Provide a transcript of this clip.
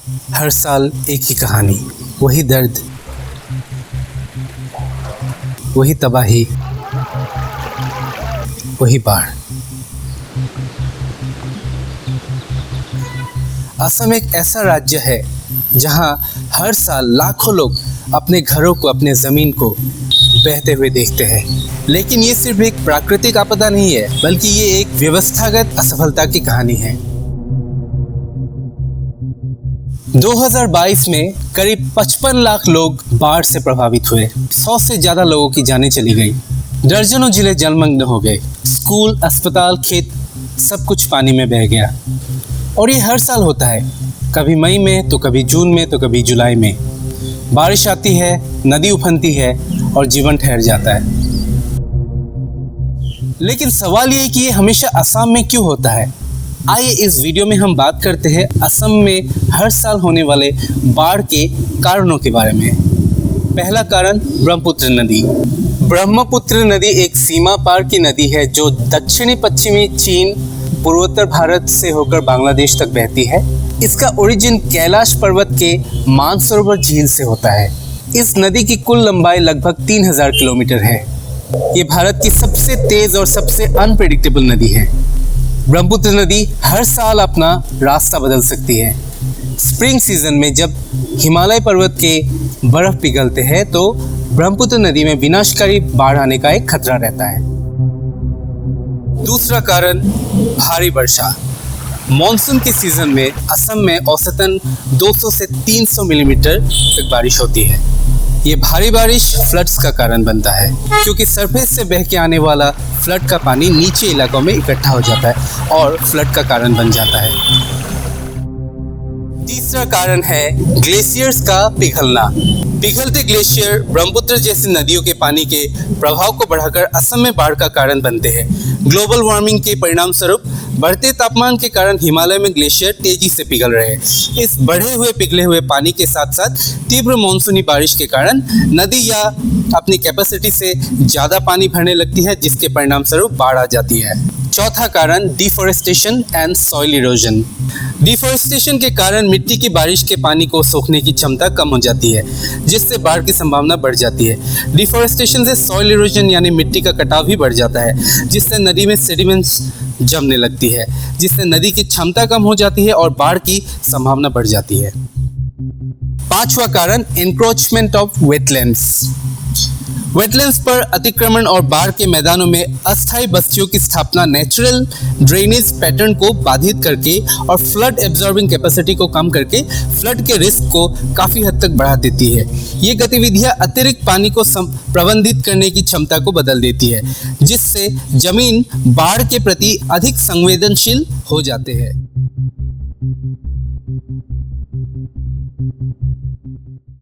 हर साल एक ही कहानी, वही दर्द, वही तबाही, वही बाढ़। असम एक ऐसा राज्य है जहां हर साल लाखों लोग अपने घरों को, अपने ज़मीन को बहते हुए देखते हैं। लेकिन ये सिर्फ एक प्राकृतिक आपदा नहीं है, बल्कि ये एक व्यवस्थागत असफलता की कहानी है। 2022 में करीब 55 लाख लोग बाढ़ से प्रभावित हुए। 100 से ज़्यादा लोगों की जानें चली गई। दर्जनों जिले जलमग्न हो गए। स्कूल, अस्पताल, खेत सब कुछ पानी में बह गया। और ये हर साल होता है, कभी मई में तो कभी जून में तो कभी जुलाई में। बारिश आती है, नदी उफनती है और जीवन ठहर जाता है। लेकिन सवाल ये है कि ये हमेशा असम में क्यों होता है। आइए इस वीडियो में हम बात करते हैं असम में हर साल होने वाले बाढ़ के कारणों के बारे में। पहला कारण ब्रह्मपुत्र नदी। ब्रह्मपुत्र नदी एक सीमा पार की नदी है जो दक्षिणी पश्चिमी चीन, पूर्वोत्तर भारत से होकर बांग्लादेश तक बहती है। इसका ओरिजिन कैलाश पर्वत के मानसरोवर झील से होता है। इस नदी की कुल लंबाई लगभग 3000 किलोमीटर है। ये भारत की सबसे तेज और सबसे अनप्रेडिक्टेबल नदी है। ब्रह्मपुत्र नदी हर साल अपना रास्ता बदल सकती है। स्प्रिंग सीजन में जब हिमालय पर्वत के बर्फ पिघलते हैं तो ब्रह्मपुत्र नदी में विनाशकारी बाढ़ आने का एक खतरा रहता है। दूसरा कारण भारी वर्षा। मॉनसून के सीजन में असम में औसतन 200 से 300 मिलीमीटर तक बारिश होती है। ये भारी बारिश फ्लड्स का कारण बनता है, क्योंकि सरफेस से बह के आने वाला फ्लड का पानी नीचे इलाकों में इकट्ठा हो जाता है और फ्लड का कारण बन जाता है। तीसरा कारण है ग्लेशियर्स का पिघलना। पिघलते ग्लेशियर ब्रह्मपुत्र जैसी नदियों के पानी के प्रभाव को बढ़ाकर असम में बाढ़ का कारण बनते हैं। ग्लोबल वार्मिंग के परिणाम स्वरूप बढ़ते तापमान के कारण हिमालय में ग्लेशियर तेजी से पिघल रहे हैं। इस बढ़े हुए पिघले हुए पानी के साथ साथ तीव्र मानसूनी बारिश के कारण नदी या अपनी कैपेसिटी से ज़्यादा पानी भरने लगती है, जिसके परिणाम स्वरूप बाढ़ आ जाती है। चौथा कारण deforestation and soil erosion. Deforestation के कारण मिट्टी की बारिश के पानी को सोखने की क्षमता कम हो जाती है, जिससे बाढ़ की संभावना बढ़ जाती है। डिफॉरेस्टेशन से सॉइल इरोजन यानी मिट्टी का कटाव भी बढ़ जाता है, जिससे नदी में सेडिमेंट्स जमने लगती है, जिससे नदी की क्षमता कम हो जाती है और बाढ़ की संभावना बढ़ जाती है। पांचवा कारण एनक्रोचमेंट ऑफ वेटलैंड्स। वेटलैंड्स पर अतिक्रमण और बाढ़ के मैदानों में अस्थायी बस्तियों की स्थापना नेचुरल ड्रेनेज पैटर्न को बाधित करके और फ्लड एब्जॉर्बिंग कैपेसिटी को कम करके फ्लड के रिस्क को काफ़ी हद तक बढ़ा देती है। ये गतिविधियां अतिरिक्त पानी को प्रबंधित करने की क्षमता को बदल देती है, जिससे जमीन बाढ़ के प्रति अधिक संवेदनशील हो जाते हैं।